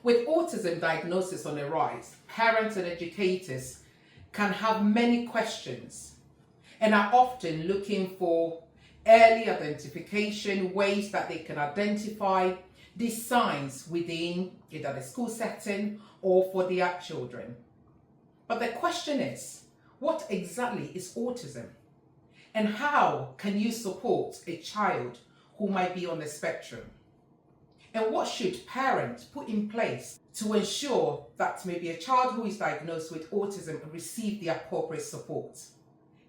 With autism diagnosis on the rise, parents and educators can have many questions and are often looking for early identification, ways that they can identify these signs within either the school setting or for their children. But the question is, what exactly is autism? And how can you support a child who might be on the spectrum? And what should parents put in place to ensure that maybe a child who is diagnosed with autism receive the appropriate support?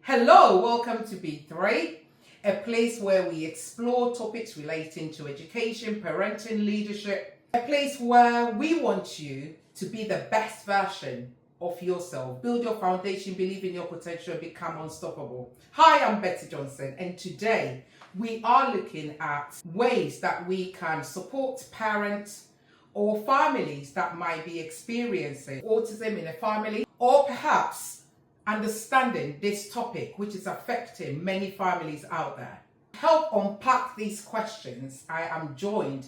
Hello, welcome to B3, a place where we explore topics relating to education, parenting, leadership, a place where we want you to be the best version of yourself, build your foundation, believe in your potential, and become unstoppable. Hi, I'm Betty Johnson, and today we are looking at ways that we can support parents or families that might be experiencing autism in a family, or perhaps understanding this topic which is affecting many families out there. To help unpack these questions, I am joined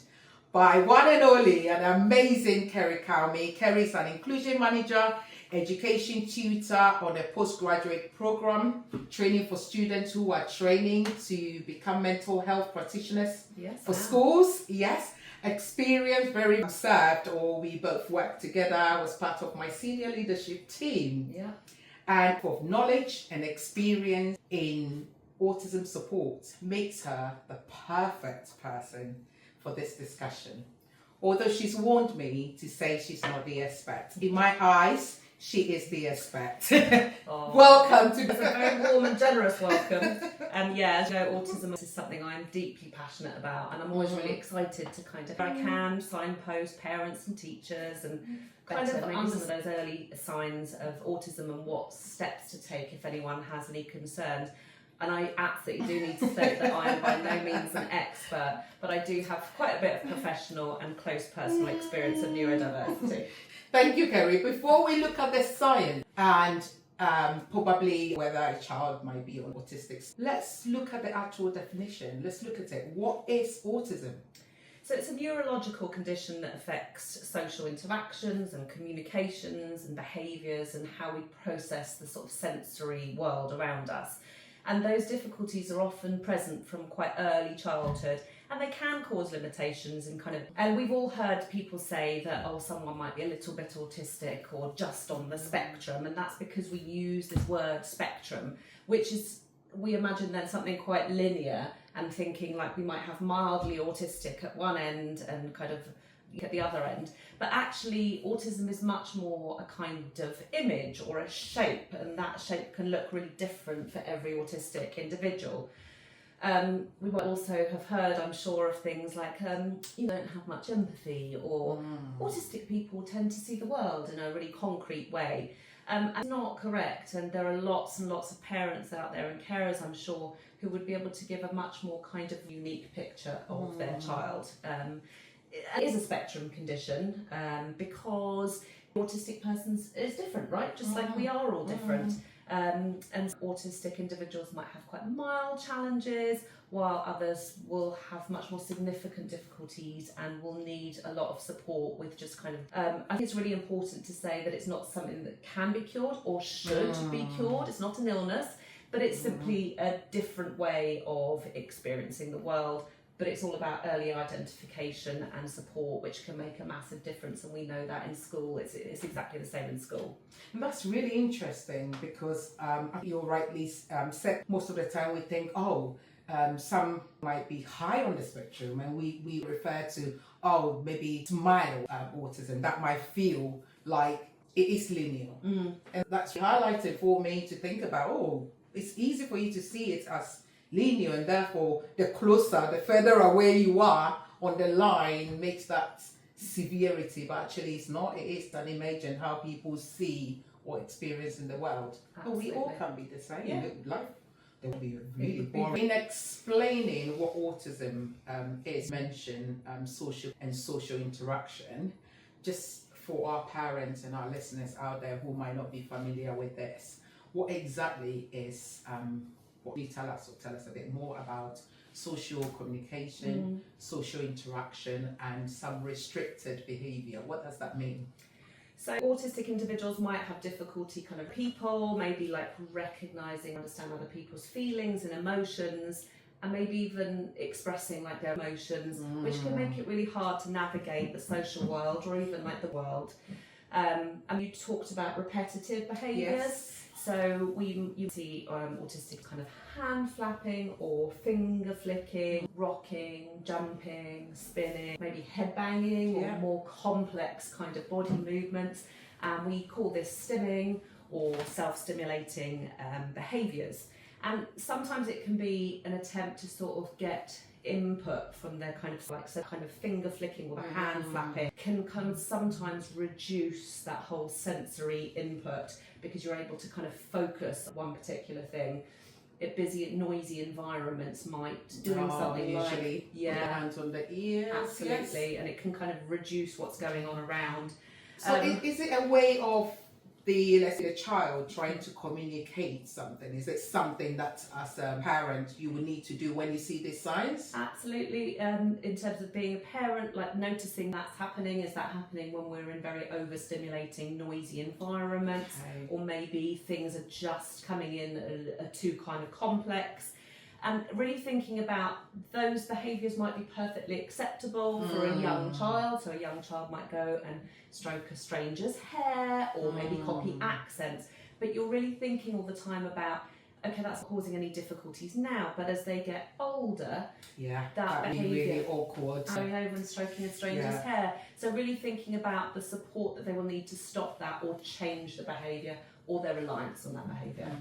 by one and only an amazing Kerry Cowmey. Kerry is an Inclusion Manager, education tutor on a postgraduate program, training for students who are training to become mental health practitioners for schools. Yes, experience, very served, or we both worked together, was part of my senior leadership team. Yeah. And of knowledge and experience in autism support makes her the perfect person for this discussion. Although she's warned me to say she's not the expert. In my eyes, she is the expert. Oh, welcome to It's a very warm and generous welcome. And autism is something I'm deeply passionate about, and I'm always really excited to kind of, if I can, signpost parents and teachers and kind of understand some of those early signs of autism and what steps to take if anyone has any concerns. And I absolutely do need to say that I am by no means an expert, but I do have quite a bit of professional and close personal experience of neurodiversity. Thank you, Kerry. Before we look at the science and probably whether a child might be autistic, let's look at the actual definition. Let's look at it. What is autism? So it's a neurological condition that affects social interactions and communications and behaviours and how we process the sort of sensory world around us. And those difficulties are often present from quite early childhood, and they can cause limitations in and we've all heard people say that, oh, someone might be a little bit autistic or just on the spectrum, and that's because we use this word spectrum, which is, we imagine then something quite linear, and thinking like we might have mildly autistic at one end and kind of at the other end. But actually autism is much more a kind of image or a shape, and that shape can look really different for every autistic individual. We might also have heard, I'm sure, of things like you don't have much empathy, or autistic people tend to see the world in a really concrete way. And it's not correct, and there are lots and lots of parents out there and carers, I'm sure, who would be able to give a much more kind of unique picture of their child. It is a spectrum condition because the autistic person is different, right? Just like we are all different. And autistic individuals might have quite mild challenges, while others will have much more significant difficulties and will need a lot of support with just I think it's really important to say that it's not something that can be cured or should be cured. It's not an illness, but it's simply a different way of experiencing the world. But it's all about early identification and support, which can make a massive difference. And we know that in school, it's exactly the same in school. And that's really interesting because you're rightly said, most of the time we think, some might be high on the spectrum, and we refer to, maybe it's mild autism. That might feel like it is linear. And that's highlighted for me to think about, it's easy for you to see it as linear, and therefore the closer, the further away you are on the line makes that severity, but actually it's not. It is an image and how people see or experience in the world. But we all can be the same. Yeah. Life, there will be really boring. In explaining what autism is, mention social interaction, just for our parents and our listeners out there who might not be familiar with this, what exactly is what you tell us a bit more about social communication, social interaction, and some restricted behavior. What does that mean? So autistic individuals might have difficulty kind of people, maybe like recognizing, understand other people's feelings and emotions, and maybe even expressing like their emotions, which can make it really hard to navigate the social world or even like the world. And you talked about repetitive behaviours. Yes. So you see autistic kind of hand flapping or finger flicking, rocking, jumping, spinning, maybe head banging or more complex kind of body movements. And we call this stimming or self-stimulating behaviours. And sometimes it can be an attempt to sort of get input from their kind of like, so kind of finger flicking or the hand flapping can sometimes reduce that whole sensory input, because you're able to kind of focus on one particular thing. Busy, noisy environments might doing something usually like hands on the ears. Absolutely, yes. And it can kind of reduce what's going on around. So is it a way of let's say, a child trying to communicate something? Is it something that as a parent you would need to do when you see these signs? Absolutely. In terms of being a parent, like noticing that's happening, is that happening when we're in very overstimulating, noisy environments, or maybe things are just coming in are too kind of complex? And really thinking about those behaviours might be perfectly acceptable for a young child. So a young child might go and stroke a stranger's hair or maybe copy accents. But you're really thinking all the time about, okay, that's not causing any difficulties now, but as they get older, that be behaviour, really awkward. going over and stroking a stranger's hair. So really thinking about the support that they will need to stop that or change the behaviour or their reliance on that behaviour.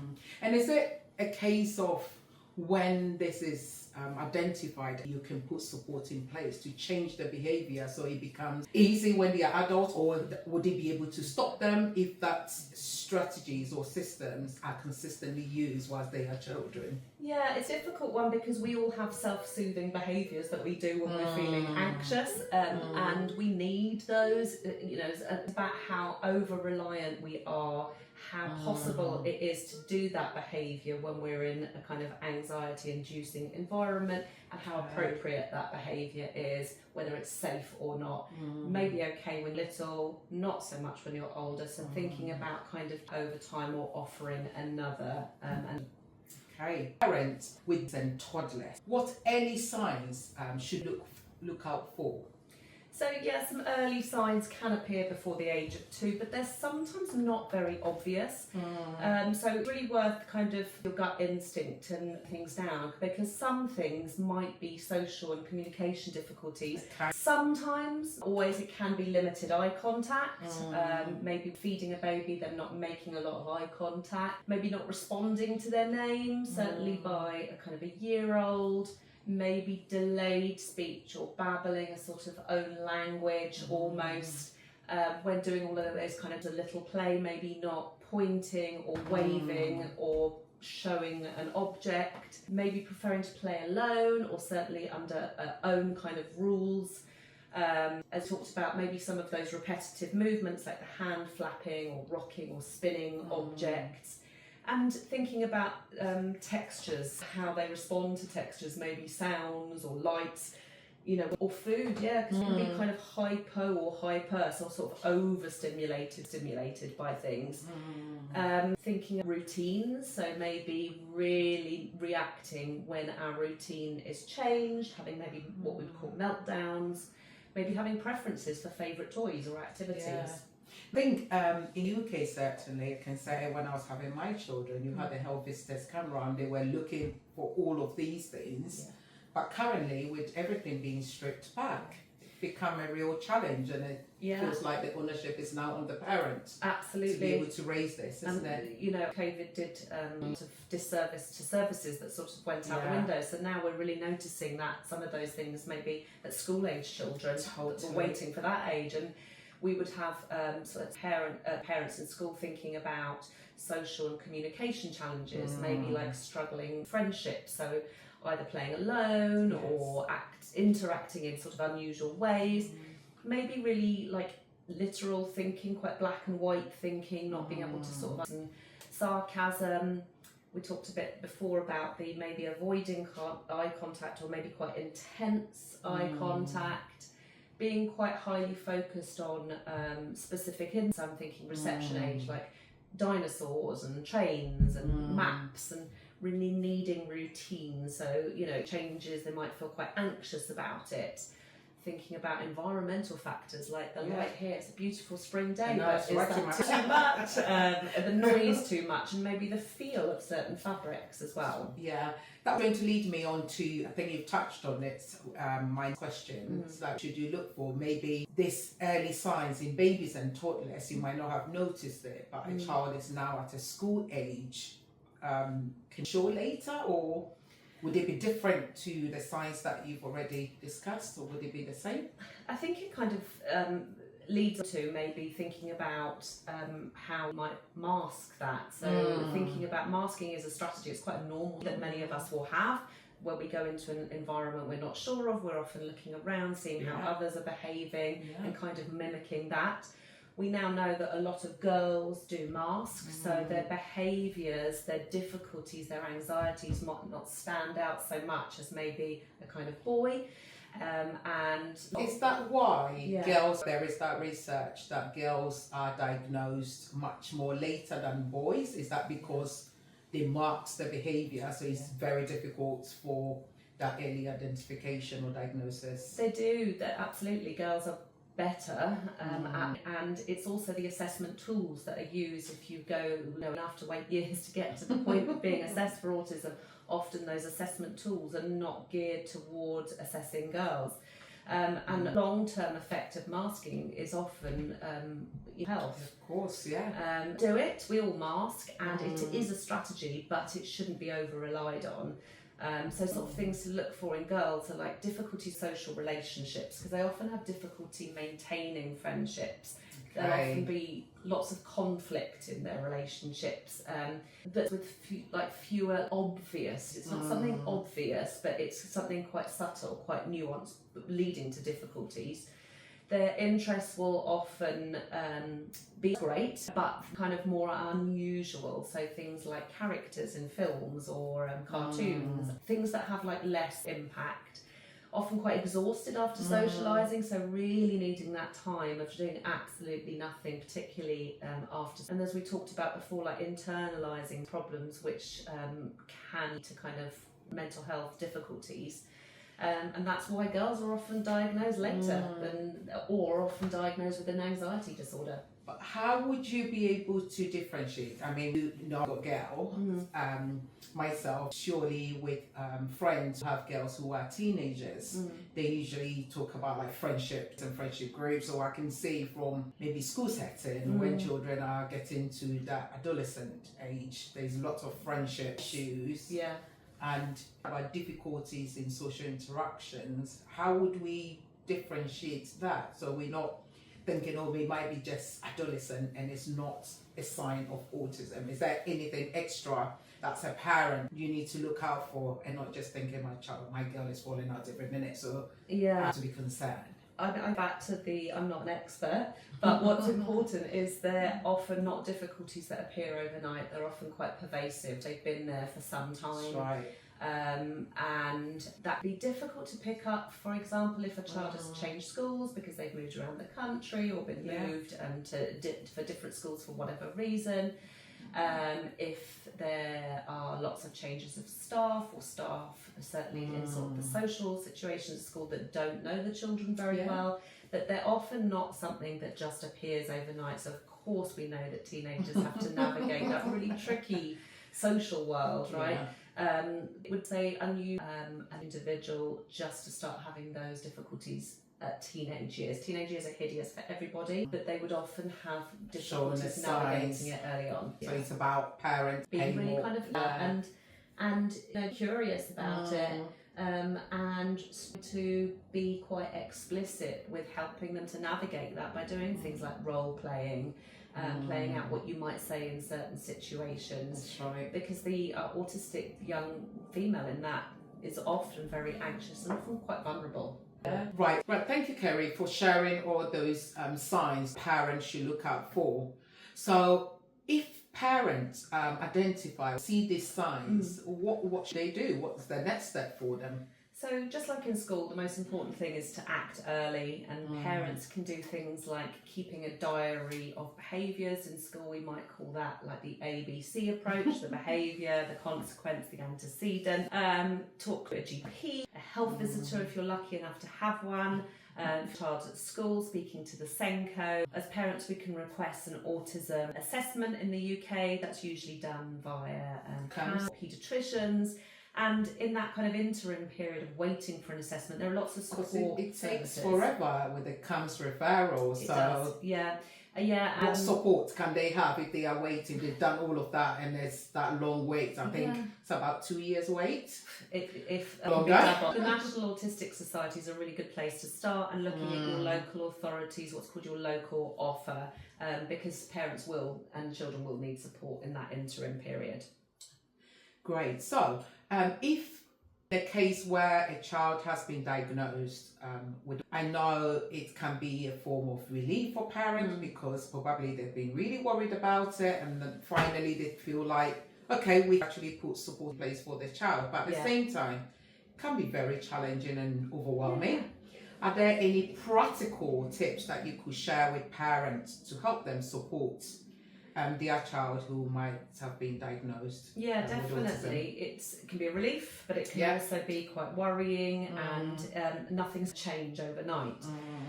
And is it a case of when this is identified, you can put support in place to change the behavior so it becomes easy when they are adults, or would it be able to stop them if that strategies or systems are consistently used whilst they are children? Yeah, it's a difficult one because we all have self-soothing behaviours that we do when we're feeling anxious, and we need those. It's about how over-reliant we are, how possible it is to do that behaviour when we're in a kind of anxiety-inducing environment, and how appropriate that behaviour is, whether it's safe or not. Maybe okay when little, not so much when you're older. So thinking about kind of over time or offering another. Parents with toddlers, what early signs should look out for? So some early signs can appear before the age of 2, but they're sometimes not very obvious. So it's really worth kind of your gut instinct and things down, because some things might be social and communication difficulties. Sometimes, always, it can be limited eye contact. Maybe feeding a baby, them not making a lot of eye contact, maybe not responding to their name, certainly by a kind of a year-old. Maybe delayed speech or babbling a sort of own language almost. When doing all of those kind of a little play, maybe not pointing or waving or showing an object. Maybe preferring to play alone or certainly under own kind of rules. As talked about, maybe some of those repetitive movements like the hand flapping or rocking or spinning objects. And thinking about textures, how they respond to textures, maybe sounds or lights, or food, because it can be kind of hypo or hyper, so sort of stimulated by things. Thinking of routines, so maybe really reacting when our routine is changed, having maybe what we'd call meltdowns, maybe having preferences for favourite toys or activities. I think in UK certainly, I can say when I was having my children, you had the health visitors camera and they were looking for all of these things. But currently, with everything being stripped back, it's become a real challenge, and it feels like the ownership is now on the parent. Absolutely. To be able to raise this, isn't it? COVID did sort of disservice to services that sort of went out the window. So now we're really noticing that some of those things maybe at school-age children that were waiting for that age. And we would have sort of parents in school thinking about social and communication challenges, maybe like struggling friendships, so either playing alone or interacting in sort of unusual ways, maybe really like literal thinking, quite black and white thinking, not being able to sort of sarcasm, We talked a bit before about the maybe avoiding eye contact or maybe quite intense eye contact, being quite highly focused on specific insights. I'm thinking reception age, like dinosaurs and trains and maps, and really needing routine. So, you know, changes, they might feel quite anxious about it. Thinking about environmental factors like the light here, it's a beautiful spring day, but is that too much? The noise too much, and maybe the feel of certain fabrics as well. Yeah, that's going to lead me on to, I think you've touched on it, my question, like should you look for maybe this early signs in babies and toddlers, you might not have noticed it, but a child is now at a school age, can show later, or would it be different to the signs that you've already discussed, or would it be the same? I think it kind of leads to maybe thinking about how you might mask that. So thinking about masking as a strategy, it's quite a normal that many of us will have. When we go into an environment we're not sure of, we're often looking around, seeing how others are behaving and kind of mimicking that. We now know that a lot of girls do masks, so their behaviours, their difficulties, their anxieties might not stand out so much as maybe a kind of boy. And is that why girls, there is that research that girls are diagnosed much more later than boys? Is that because they mask the behaviour, so it's very difficult for that early identification or diagnosis? They do, absolutely. Girls are better and it's also the assessment tools that are used. If you go enough to wait years to get to the point of being assessed for autism, often those assessment tools are not geared towards assessing girls, and long-term effect of masking is often health. Of course, do it, we all mask, and it is a strategy, but it shouldn't be over relied on. So sort of things to look for in girls are like difficulty social relationships, because they often have difficulty maintaining friendships. There'll often be lots of conflict in their relationships, but with fewer obvious. It's not something obvious, but it's something quite subtle, quite nuanced, leading to difficulties. Their interests will often be great, but kind of more unusual. So things like characters in films or cartoons, things that have like less impact. Often quite exhausted after socialising, so really needing that time of doing absolutely nothing, particularly after. And as we talked about before, like internalising problems, which can lead to kind of mental health difficulties. And that's why girls are often diagnosed later or often diagnosed with an anxiety disorder. But how would you be able to differentiate? I mean, you know, I've got a girl, myself, surely with friends who have girls who are teenagers, they usually talk about like friendships and friendship groups, or I can see from maybe school setting when children are getting to that adolescent age, there's lots of friendship issues. And about difficulties in social interactions. How would we differentiate that so we're not thinking, oh, we might be just adolescent and it's not a sign of autism? Is there anything extra that's a parent you need to look out for, and not just thinking my girl is falling out every minute, so I have to be concerned? I'm back to I'm not an expert, but what's important is they're often not difficulties that appear overnight. They're often quite pervasive. They've been there for some time. That's right. And that'd be difficult to pick up, for example, if a child has changed schools because they've moved around the country or been moved for different schools for whatever reason. If there are lots of changes of staff, or staff certainly in sort of the social situations at school that don't know the children very well, that they're often not something that just appears overnight. So of course we know that teenagers have to navigate that really tricky social world, right? It would say an individual just to start having those difficulties at teenage years. Teenage years are hideous for everybody, but they would often have difficulties navigating it early on. So it's about parents being really kind of and curious about it, and to be quite explicit with helping them to navigate that by doing things like role playing. Playing out what you might say in certain situations. That's right. Because the autistic young female in that is often very anxious and often quite vulnerable. Right. Thank you, Kerry, for sharing all those signs parents should look out for. So if parents identify, see these signs, what should they do? What's the next step for them? So just like in school, the most important thing is to act early, and parents can do things like keeping a diary of behaviours. In school we might call that like the ABC approach, the behaviour, the consequence, the antecedent. Talk to a GP, a health visitor if you're lucky enough to have one. Child at school, speaking to the SENDCo. As parents, we can request an autism assessment in the UK. That's usually done via paediatricians. And in that kind of interim period of waiting for an assessment, there are lots of support it takes services. forever with the CAMS referral. It does, yeah. What support can they have if they are waiting? They've done all of that and there's that long wait. I think it's about 2 years wait. If Longer. The National Autistic Society is a really good place to start, and looking at your local authorities, what's called your local offer, because parents will and children will need support in that interim period. Great. So, if the case where a child has been diagnosed I know it can be a form of relief for parents because probably they've been really worried about it, and then finally they feel like, okay, we actually put support in place for the child. But at the same time, it can be very challenging and overwhelming. Are there any practical tips that you could share with parents to help them support their child who might have been diagnosed? Yeah, definitely. It can be a relief, but it can also be quite worrying, and nothing's changed overnight.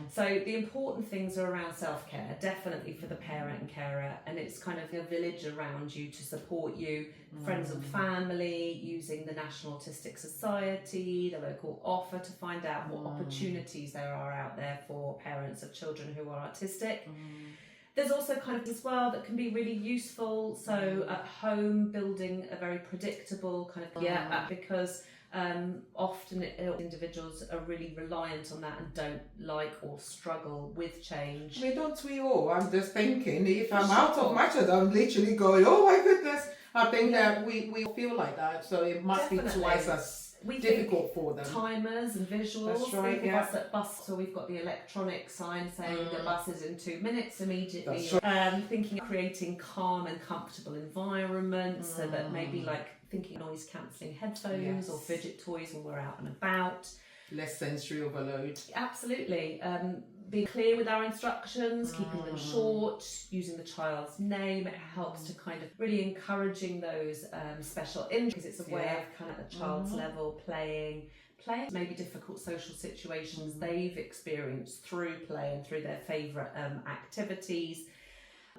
So the important things are around self-care, definitely for the parent and carer, and it's kind of a village around you to support you, friends and family, using the National Autistic Society, the local offer, to find out what opportunities there are out there for parents of children who are autistic. There's also kind of as well that can be really useful. So at home, building a very predictable kind of because often individuals are really reliant on that and don't like or struggle with change. I mean, don't we all? I'm just thinking, if I'm out of matches, I'm literally going, oh my goodness. I think that we feel like that, so it must be twice as difficult for them. Timers and visuals. That's right, Us at bus, so we've got the electronic sign saying the bus is in 2 minutes immediately. Thinking of creating calm and comfortable environments, so that maybe like thinking noise cancelling headphones or fidget toys when we're out and about. Less sensory overload. Absolutely. Being clear with our instructions, keeping them short, using the child's name. It helps to kind of really encouraging those special interests, because it's a way of kind of at the child's level playing maybe difficult social situations they've experienced through play and through their favourite activities.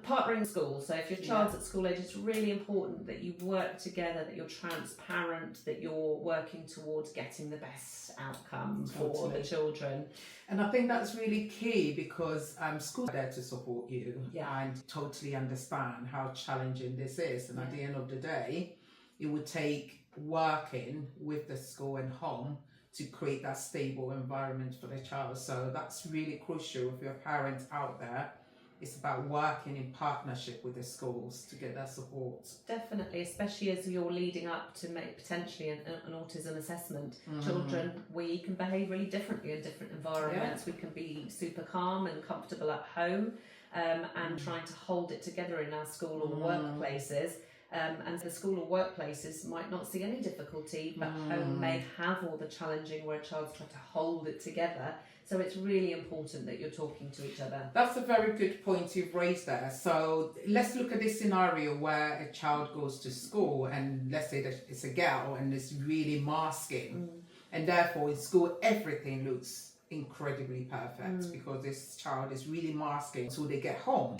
Partnering school, so if your child's at school age, it's really important that you work together, that you're transparent, that you're working towards getting the best outcome for the children. And I think that's really key, because schools are there to support you and totally understand how challenging this is. And at the end of the day, it would take working with the school and home to create that stable environment for the child. So that's really crucial if you're parents out there. It's about working in partnership with the schools to get that support. Definitely, especially as you're leading up to make potentially an autism assessment. Children, we can behave really differently in different environments. We can be super calm and comfortable at home, and trying to hold it together in our school or workplaces. And the school or workplaces might not see any difficulty, but home may have all the challenging where a child's trying to hold it together. So it's really important that you're talking to each other. That's a very good point you've raised there. So let's look at this scenario where a child goes to school, and let's say that it's a girl and it's really masking, and therefore in school everything looks incredibly perfect because this child is really masking until they get home.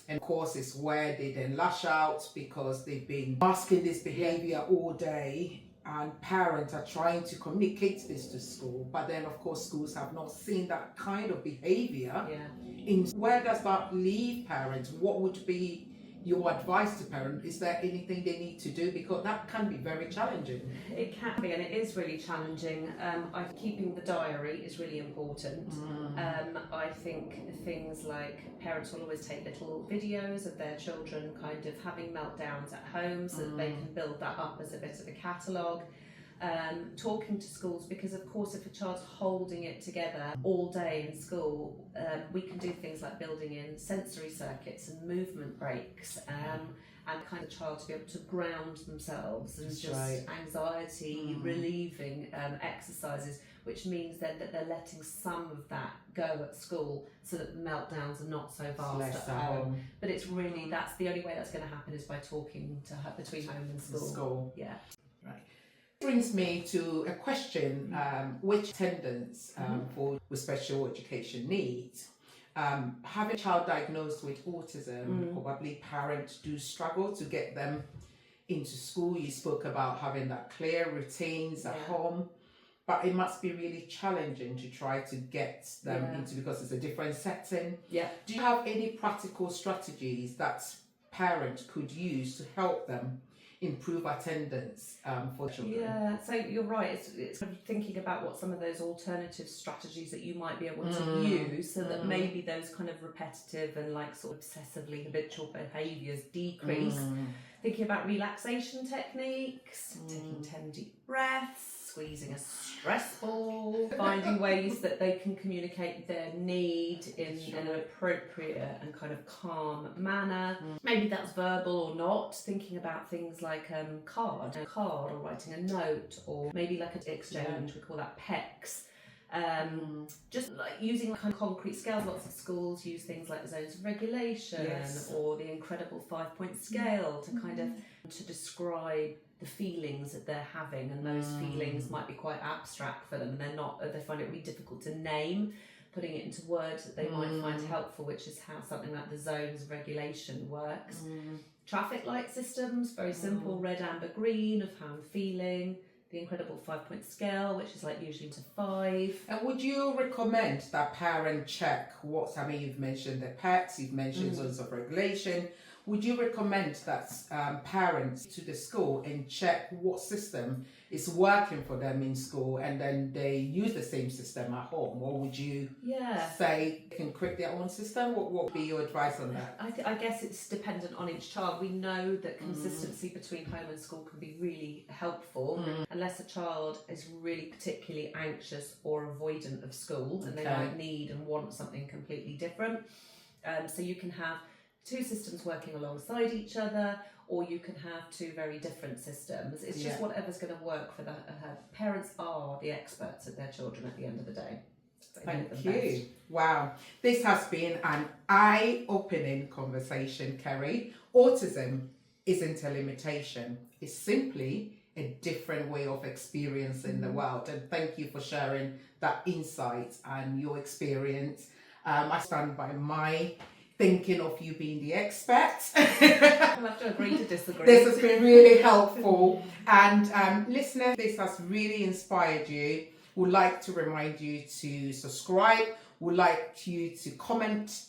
And of course it's where they then lash out because they've been masking this behavior all day, and parents are trying to communicate this to school, but then of course schools have not seen that kind of behavior. Where does that leave parents? What would be your advice to parents? Is there anything they need to do? Because that can be very challenging. It can be, and it is really challenging. Keeping the diary is really important. I think things like parents will always take little videos of their children kind of having meltdowns at home, so that they can build that up as a bit of a catalogue. talking to schools, because of course if a child's holding it together all day in school, we can do things like building in sensory circuits and movement breaks, and kind of child to be able to ground themselves, and anxiety relieving exercises, which means then that they're letting some of that go at school, so that the meltdowns are not so vast at home. But it's really, that's the only way that's going to happen, is by talking to her between home and school. Yeah. Right. Brings me to a question, which attendance with special education needs. Having a child diagnosed with autism, probably parents do struggle to get them into school. You spoke about having that clear routines at home, but it must be really challenging to try to get them into, because it's a different setting. Yeah. Do you have any practical strategies that parents could use to help them improve attendance for children? Yeah, so you're right. It's kind of thinking about what some of those alternative strategies that you might be able to use, so that maybe those kind of repetitive and like sort of obsessively habitual behaviours decrease. Thinking about relaxation techniques, taking 10 deep breaths, squeezing a stress ball, finding ways that they can communicate their need in an appropriate and kind of calm manner. Maybe that's verbal or not. Thinking about things like a card or writing a note, or maybe like an exchange, we call that PECs. Just like using kind of concrete scales. Lots of schools use things like the zones of regulation or the incredible 5-point scale to kind of to describe the feelings that they're having, and those feelings might be quite abstract for them, and they find it really difficult to name. Putting it into words that they might find helpful, which is how something like the zones of regulation works. Traffic light systems, very simple, red, amber, green, of how I'm feeling. The incredible 5-point scale, which is like usually to 5. And would you recommend that parent check you've mentioned the PECs, you've mentioned zones of regulation. Would you recommend that parents to the school and check what system is working for them in school, and then they use the same system at home? Or would you say they can create their own system? What would be your advice on that? I guess it's dependent on each child. We know that consistency between home and school can be really helpful, unless a child is really particularly anxious or avoidant of school, and they might need and want something completely different. So you can have 2 systems working alongside each other, or you can have 2 very different systems. It's just whatever's going to work for her. Parents are the experts at their children at the end of the day. Thank you. Wow. This has been an eye-opening conversation, Kerry. Autism isn't a limitation. It's simply a different way of experiencing the world. And thank you for sharing that insight and your experience. I stand by my thinking of you being the expert. I'll have to agree to disagree. This has been really helpful. And listeners, this has really inspired you. We'd like to remind you to subscribe. We'd like you to comment.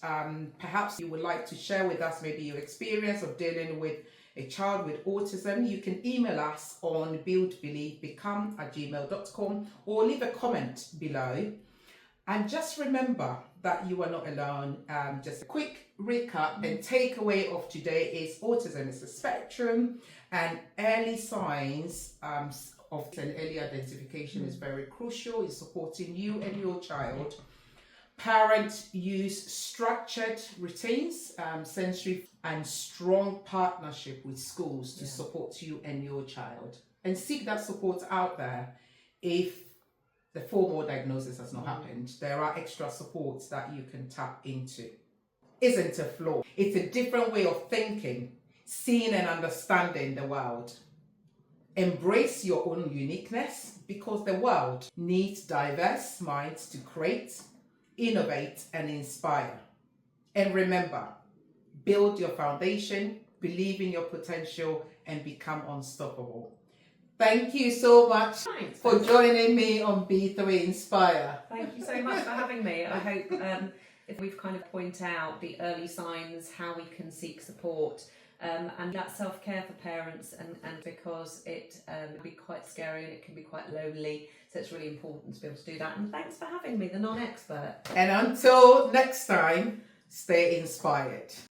Perhaps you would like to share with us maybe your experience of dealing with a child with autism. You can email us on buildbelievebecome@gmail.com, or leave a comment below. And just remember that you are not alone. Just a quick recap and takeaway of today is autism is a spectrum, and early signs of an early identification is very crucial in supporting you and your child. Parents use structured routines, sensory and strong partnership with schools to support you and your child. And seek that support out there. If the formal diagnosis has not happened, there are extra supports that you can tap into. Isn't a flaw. It's a different way of thinking, seeing and understanding the world. Embrace your own uniqueness, because the world needs diverse minds to create, innovate and inspire. And remember, build your foundation, believe in your potential and become unstoppable. Thank you so much for joining me on B3 Inspire. Thank you so much for having me. I hope if we've kind of point out the early signs, how we can seek support, and that self-care for parents, and because it can be quite scary and it can be quite lonely, so it's really important to be able to do that. And thanks for having me, the non-expert. And until next time, stay inspired.